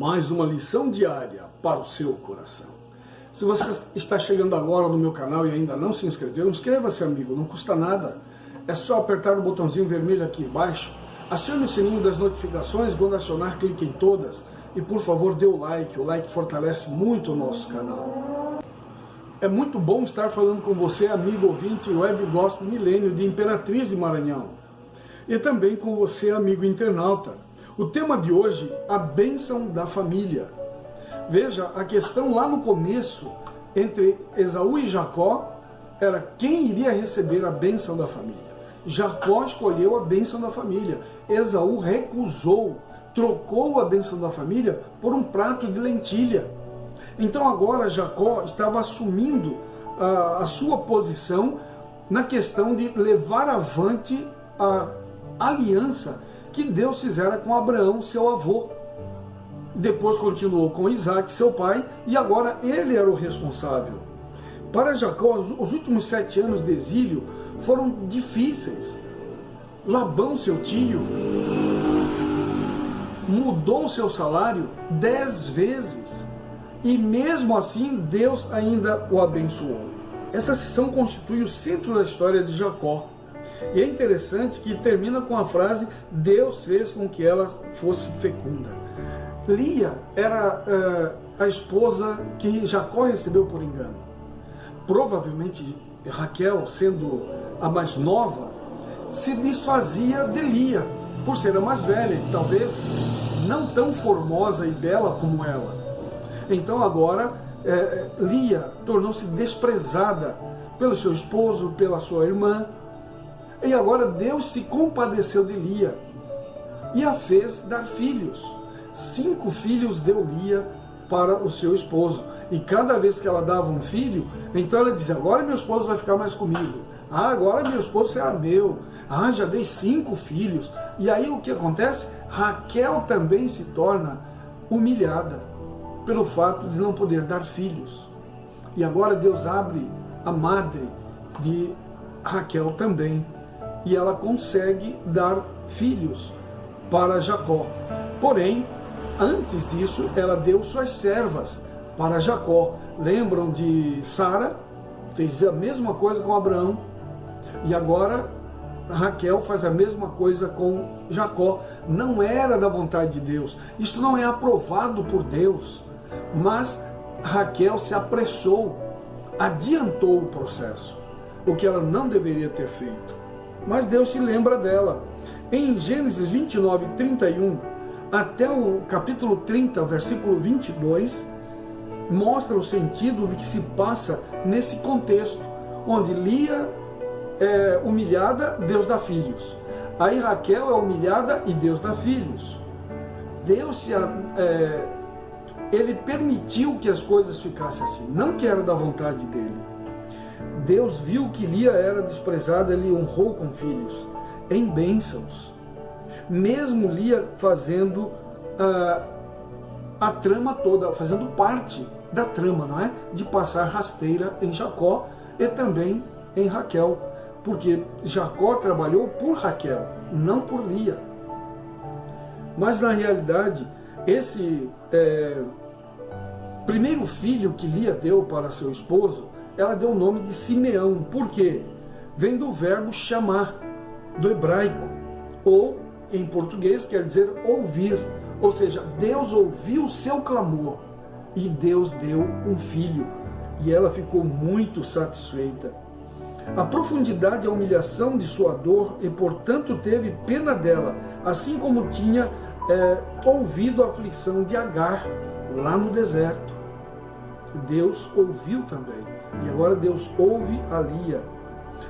mais uma lição diária para o seu coração. Se você está chegando agora no meu canal e ainda não se inscreveu, inscreva-se, amigo, não custa nada. É só apertar o botãozinho vermelho aqui embaixo, acione o sininho das notificações, quando acionar, clique em todas e, por favor, dê o like fortalece muito o nosso canal. É muito bom estar falando com você, amigo ouvinte Web Gospel Milênio de Imperatriz de Maranhão, e também com você, amigo internauta. O tema de hoje, a bênção da família. Veja, a questão lá no começo, entre Esaú e Jacó, era quem iria receber a bênção da família. Jacó escolheu a bênção da família. Esaú recusou, trocou a bênção da família por um prato de lentilha. Então agora Jacó estava assumindo a sua posição na questão de levar avante a aliança que Deus fizera com Abraão, seu avô. Depois continuou com Isaac, seu pai, e agora ele era o responsável. Para Jacó, os últimos 7 anos de exílio foram difíceis. Labão, seu tio, mudou seu salário 10 vezes. E mesmo assim, Deus ainda o abençoou. Essa sessão constitui o centro da história de Jacó. E é interessante que termina com a frase: Deus fez com que ela fosse fecunda. Lia era a esposa que Jacó recebeu por engano. Provavelmente Raquel, sendo a mais nova, se desfazia de Lia, por ser a mais velha, e talvez não tão formosa e bela como ela. Então agora Lia tornou-se desprezada pelo seu esposo, pela sua irmã. E agora Deus se compadeceu de Lia e a fez dar filhos. 5 filhos deu Lia para o seu esposo. E cada vez que ela dava um filho, então ela dizia: agora meu esposo vai ficar mais comigo. Ah, agora meu esposo será meu. Ah, já dei 5 filhos. E aí o que acontece? Raquel também se torna humilhada pelo fato de não poder dar filhos. E agora Deus abre a madre de Raquel também. E ela consegue dar filhos para Jacó. Porém, antes disso, ela deu suas servas para Jacó. Lembram de Sara? Fez a mesma coisa com Abraão. E agora Raquel faz a mesma coisa com Jacó. Não era da vontade de Deus. Isto não é aprovado por Deus. Mas Raquel se apressou, adiantou o processo, o que ela não deveria ter feito. Mas Deus se lembra dela. Em Gênesis 29, 31, até o capítulo 30, versículo 22, mostra o sentido do que se passa nesse contexto, onde Lia é humilhada, Deus dá filhos. Aí Raquel é humilhada e Deus dá filhos. Ele permitiu que as coisas ficassem assim, não que era da vontade dele. Deus viu que Lia era desprezada, ele honrou com filhos, em bênçãos. Mesmo Lia fazendo a trama toda, fazendo parte da trama, não é? De passar rasteira em Jacó e também em Raquel. Porque Jacó trabalhou por Raquel, não por Lia. Mas na realidade, esse primeiro filho que Lia deu para seu esposo, ela deu o nome de Simeão. Por quê? Vem do verbo chamar, do hebraico, ou em português quer dizer ouvir. Ou seja, Deus ouviu o seu clamor e Deus deu um filho. E ela ficou muito satisfeita. A profundidade e a humilhação de sua dor, e portanto teve pena dela, assim como tinha ouvido a aflição de Agar lá no deserto. Deus ouviu também. E agora Deus ouve a Lia.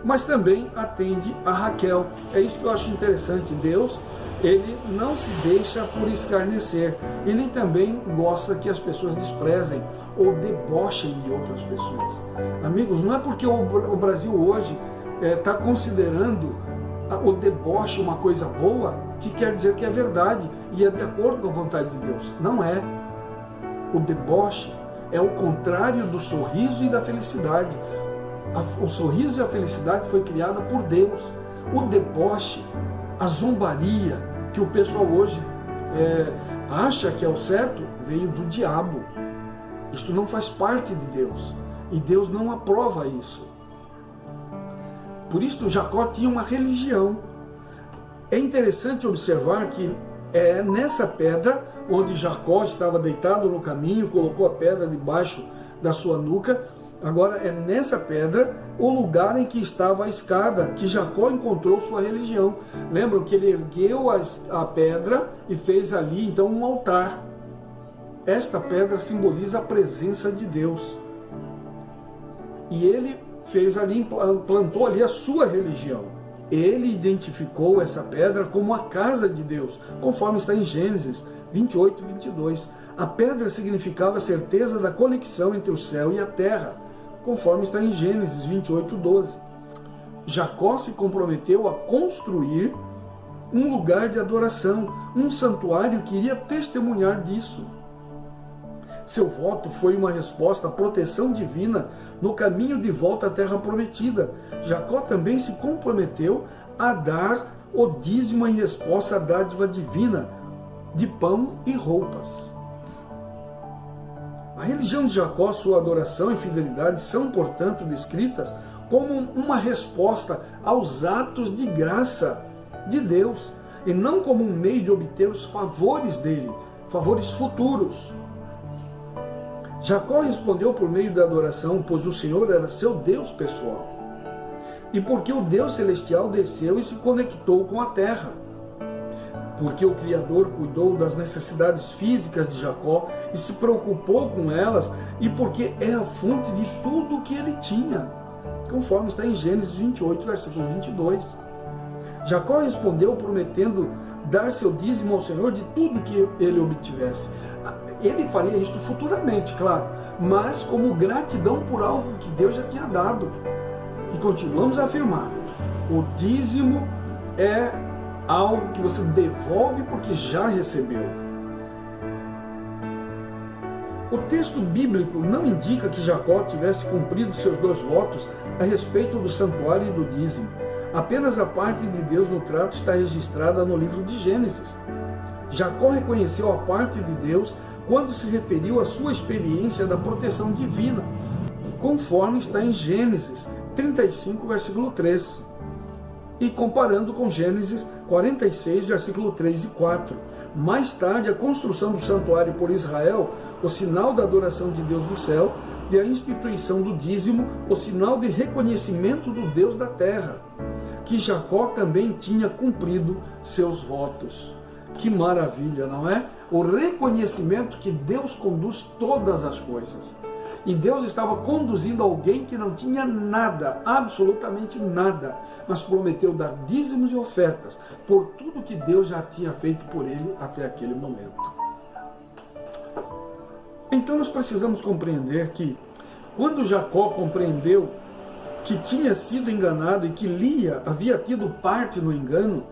Mas também atende a Raquel. É isso que eu acho interessante. Deus, ele não se deixa por escarnecer. E nem também gosta que as pessoas desprezem ou debochem de outras pessoas. Amigos, não é porque o Brasil hoje está considerando o deboche uma coisa boa que quer dizer que é verdade e é de acordo com a vontade de Deus. Não é. O deboche é o contrário do sorriso e da felicidade. O sorriso e a felicidade foi criada por Deus. O deboche, a zombaria que o pessoal hoje acha que é o certo, veio do diabo. Isto não faz parte de Deus. E Deus não aprova isso. Por isso, Jacó tinha uma religião. É interessante observar que é nessa pedra, onde Jacó estava deitado no caminho, colocou a pedra debaixo da sua nuca. Agora é nessa pedra o lugar em que estava a escada, que Jacó encontrou sua religião. Lembram que ele ergueu a pedra e fez ali então um altar. Esta pedra simboliza a presença de Deus. E ele fez ali, plantou ali a sua religião. Ele identificou essa pedra como a casa de Deus, conforme está em Gênesis 28 e 22. A pedra significava a certeza da conexão entre o céu e a terra, conforme está em Gênesis 28, 12. Jacó se comprometeu a construir um lugar de adoração, um santuário que iria testemunhar disso. Seu voto foi uma resposta à proteção divina no caminho de volta à terra prometida. Jacó também se comprometeu a dar o dízimo em resposta à dádiva divina de pão e roupas. A religião de Jacó, sua adoração e fidelidade são, portanto, descritas como uma resposta aos atos de graça de Deus, e não como um meio de obter os favores dele, favores futuros. Jacó respondeu por meio da adoração, pois o Senhor era seu Deus pessoal. E porque o Deus celestial desceu e se conectou com a terra. Porque o Criador cuidou das necessidades físicas de Jacó e se preocupou com elas, e porque é a fonte de tudo o que ele tinha, conforme está em Gênesis 28, versículo 22. Jacó respondeu prometendo dar seu dízimo ao Senhor de tudo que ele obtivesse. Ele faria isto futuramente, claro, mas como gratidão por algo que Deus já tinha dado. E continuamos a afirmar, o dízimo é algo que você devolve porque já recebeu. O texto bíblico não indica que Jacó tivesse cumprido seus 2 votos a respeito do santuário e do dízimo. Apenas a parte de Deus no trato está registrada no livro de Gênesis. Jacó reconheceu a parte de Deus quando se referiu à sua experiência da proteção divina, conforme está em Gênesis 35, versículo 3, e comparando com Gênesis 46, versículo 3 e 4. Mais tarde, a construção do santuário por Israel, o sinal da adoração de Deus do céu, e a instituição do dízimo, o sinal de reconhecimento do Deus da terra, que Jacó também tinha cumprido seus votos. Que maravilha, não é? O reconhecimento que Deus conduz todas as coisas. E Deus estava conduzindo alguém que não tinha nada, absolutamente nada, mas prometeu dar dízimos e ofertas por tudo que Deus já tinha feito por ele até aquele momento. Então nós precisamos compreender que, quando Jacó compreendeu que tinha sido enganado e que Lia havia tido parte no engano,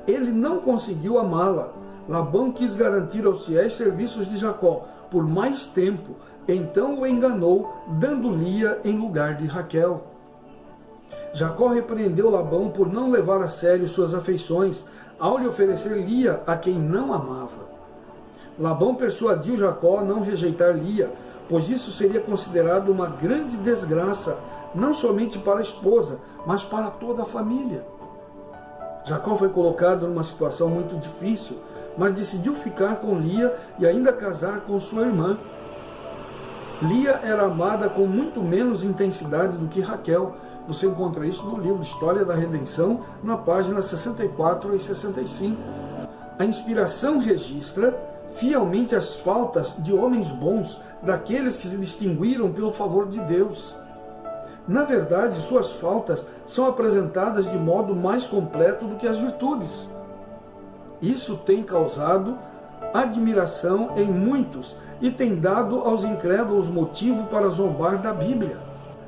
ele não conseguiu amá-la. Labão quis garantir aos fiéis serviços de Jacó por mais tempo, então o enganou, dando Lia em lugar de Raquel. Jacó repreendeu Labão por não levar a sério suas afeições, ao lhe oferecer Lia a quem não amava. Labão persuadiu Jacó a não rejeitar Lia, pois isso seria considerado uma grande desgraça, não somente para a esposa, mas para toda a família. Jacó foi colocado numa situação muito difícil, mas decidiu ficar com Lia e ainda casar com sua irmã. Lia era amada com muito menos intensidade do que Raquel. Você encontra isso no livro História da Redenção, na página 64 e 65. A inspiração registra fielmente as faltas de homens bons, daqueles que se distinguiram pelo favor de Deus. Na verdade, suas faltas são apresentadas de modo mais completo do que as virtudes. Isso tem causado admiração em muitos e tem dado aos incrédulos motivo para zombar da Bíblia.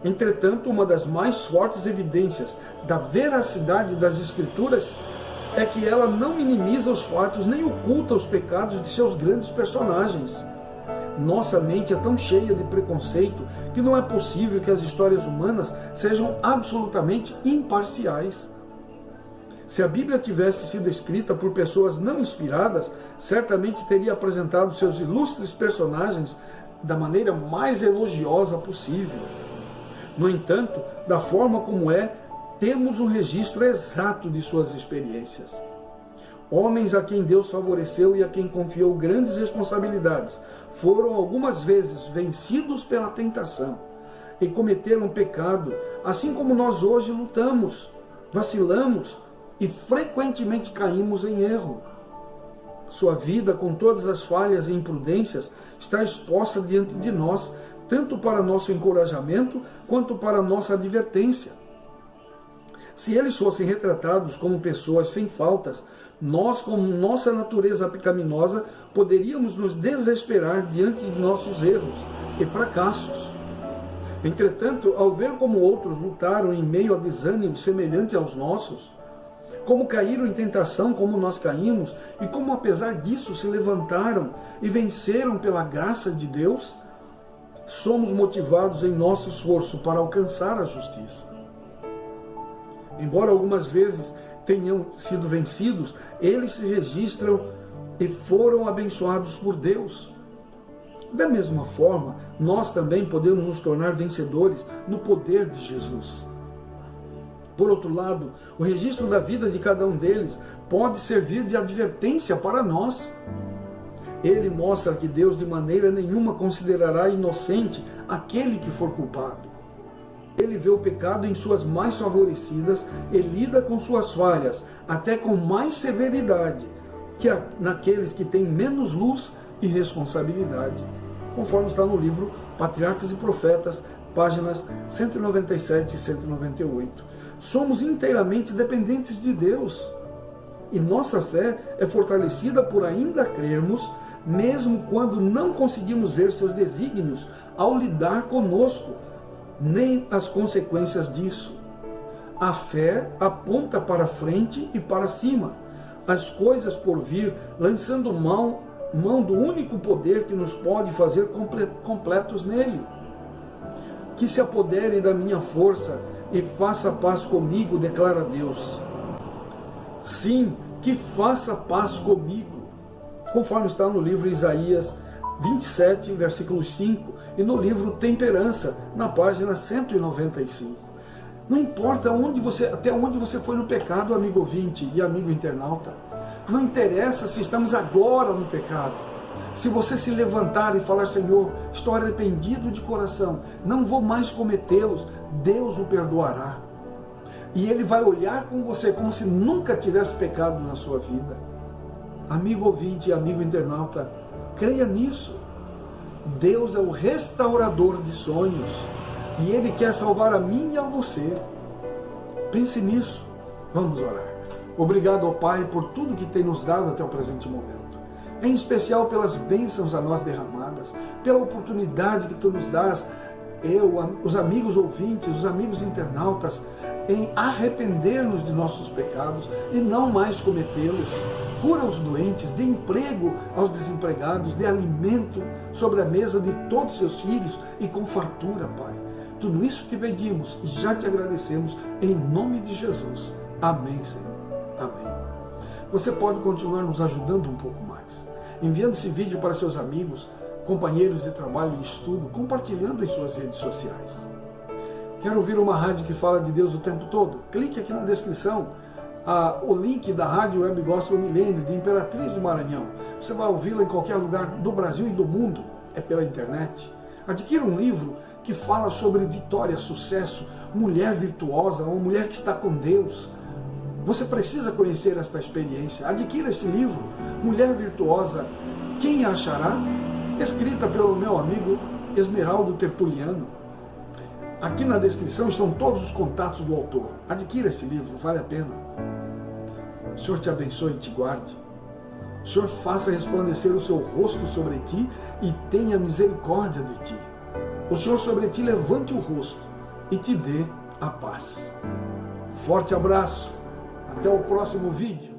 Entretanto, uma das mais fortes evidências da veracidade das Escrituras é que ela não minimiza os fatos nem oculta os pecados de seus grandes personagens. Nossa mente é tão cheia de preconceito que não é possível que as histórias humanas sejam absolutamente imparciais. Se a Bíblia tivesse sido escrita por pessoas não inspiradas, certamente teria apresentado seus ilustres personagens da maneira mais elogiosa possível. No entanto, da forma como é, temos um registro exato de suas experiências. Homens a quem Deus favoreceu e a quem confiou grandes responsabilidades foram algumas vezes vencidos pela tentação e cometeram pecado, assim como nós hoje lutamos, vacilamos e frequentemente caímos em erro. Sua vida, com todas as falhas e imprudências, está exposta diante de nós, tanto para nosso encorajamento quanto para nossa advertência. Se eles fossem retratados como pessoas sem faltas, nós, com nossa natureza pecaminosa, poderíamos nos desesperar diante de nossos erros e fracassos. Entretanto, ao ver como outros lutaram em meio a desânimo semelhante aos nossos, como caíram em tentação como nós caímos, e como apesar disso se levantaram e venceram pela graça de Deus, somos motivados em nosso esforço para alcançar a justiça. Embora algumas vezes tenham sido vencidos, eles se registram e foram abençoados por Deus. Da mesma forma, nós também podemos nos tornar vencedores no poder de Jesus. Por outro lado, o registro da vida de cada um deles pode servir de advertência para nós. Ele mostra que Deus de maneira nenhuma considerará inocente aquele que for culpado. Ele vê o pecado em suas mais favorecidas e lida com suas falhas, até com mais severidade, que naqueles que têm menos luz e responsabilidade, conforme está no livro Patriarcas e Profetas, páginas 197 e 198. Somos inteiramente dependentes de Deus, e nossa fé é fortalecida por ainda crermos, mesmo quando não conseguimos ver seus desígnios ao lidar conosco, nem as consequências disso. A fé aponta para frente e para cima, as coisas por vir, lançando mão do único poder que nos pode fazer completos nele. Que se apoderem da minha força e faça paz comigo, declara Deus. Sim, que faça paz comigo, conforme está no livro Isaías 27, versículo 5, e no livro Temperança, na página 195. Não importa até onde você foi no pecado, amigo ouvinte e amigo internauta. Não interessa se estamos agora no pecado. Se você se levantar e falar: Senhor, estou arrependido de coração, não vou mais cometê-los, Deus o perdoará. E Ele vai olhar com você como se nunca tivesse pecado na sua vida. Amigo ouvinte e amigo internauta, creia nisso. Deus é o restaurador de sonhos e Ele quer salvar a mim e a você. Pense nisso. Vamos orar. Obrigado ao Pai por tudo que tem nos dado até o presente momento, em especial pelas bênçãos a nós derramadas, pela oportunidade que Tu nos dás, os amigos ouvintes, os amigos internautas, em arrepender-nos de nossos pecados e não mais cometê-los. Cura os doentes, dê emprego aos desempregados, dê alimento sobre a mesa de todos seus filhos e com fartura, Pai. Tudo isso te pedimos e já te agradecemos em nome de Jesus. Amém, Senhor. Amém. Você pode continuar nos ajudando um pouco mais, enviando esse vídeo para seus amigos, companheiros de trabalho e estudo, compartilhando em suas redes sociais. Quer ouvir uma rádio que fala de Deus o tempo todo? Clique aqui na descrição, o link da Rádio Web Gospel Milênio, de Imperatriz do Maranhão. Você vai ouvi-la em qualquer lugar do Brasil e do mundo, é pela internet. Adquira um livro que fala sobre vitória, sucesso, mulher virtuosa, uma mulher que está com Deus. Você precisa conhecer esta experiência. Adquira este livro, Mulher Virtuosa, Quem a Achará? Escrita pelo meu amigo Esmeraldo Tertuliano. Aqui na descrição estão todos os contatos do autor. Adquira esse livro, vale a pena. O Senhor te abençoe e te guarde. O Senhor faça resplandecer o seu rosto sobre ti e tenha misericórdia de ti. O Senhor sobre ti levante o rosto e te dê a paz. Forte abraço. Até o próximo vídeo.